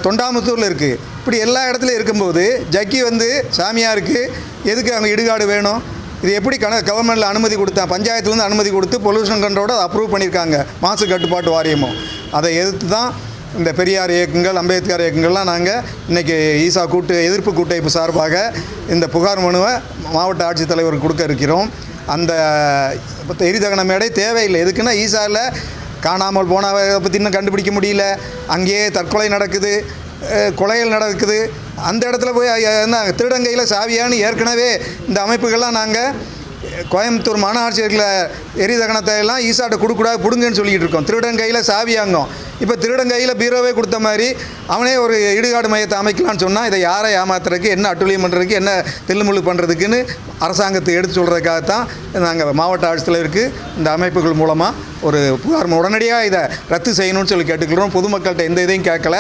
தொண்டாமுத்தூரில் இருக்குது. இப்படி எல்லா இடத்துலையும் இருக்கும்போது ஜக்கி வந்து சாமியாருக்கு எதுக்கு அங்கே இடுகாடு வேணும்? இது எப்படி கவர்மெண்ட்டில் அனுமதி கொடுத்தா? பஞ்சாயத்துலேருந்து அனுமதி கொடுத்து பொல்யூஷன் கண்ட்ரோட அப்ரூவ் பண்ணியிருக்காங்க மாசு கட்டுப்பாட்டு வாரியமும். அதை எதிர்த்து தான் இந்த பெரியார் இயக்கங்கள், அம்பேத்கர் இயக்கங்கள்லாம் நாங்கள் இன்றைக்கி ஈசா எதிர்ப்பு கூட்டமைப்பு சார்பாக இந்த புகார் மனுவை மாவட்ட ஆட்சித்தலைவருக்கு கொடுக்க இருக்கிறோம். அந்த எரிதகன மேடை தேவையில்லை. எதுக்குன்னா ஈசாவில் காணாமல் போனவை பற்றி இன்னும் கண்டுபிடிக்க முடியல, அங்கேயே தற்கொலை நடக்குது, கொலைகள் நடக்குது. அந்த இடத்துல போய் என்ன திருடங்கையில் சாவியான்னு ஏற்கனவே இந்த அமைப்புகள்லாம் நாங்கள் கோயம்புத்தூர் மாநகராட்சியில் எரிதகனத்தை எல்லாம் ஈசாட்டை கொடுக்கூடாது, பிடுங்கன்னு சொல்லிக்கிட்டு இருக்கோம். திருடங்கையில் சாவியாங்கும். இப்போ திருடங்கையில் பீரோவே கொடுத்த மாதிரி அவனே ஒரு இடுகாடு மையத்தை அமைக்கலான்னு சொன்னால் இதை யாரை ஏமாத்துறதுக்கு, என்ன அட்டுழியம் பண்ணுறதுக்கு, என்ன தில்லுமுள்ளு பண்ணுறதுக்குன்னு அரசாங்கத்தை எடுத்து சொல்கிறதுக்காகத்தான் நாங்கள் மாவட்ட ஆட்சித்தலைவருக்கு இந்த அமைப்புகள் மூலமாக ஒரு புகார் உடனடியாக இதை ரத்து செய்யணும்னு சொல்லி கேட்டுக்கிறோம். பொதுமக்கள்கிட்ட எந்த இதையும் கேட்கல.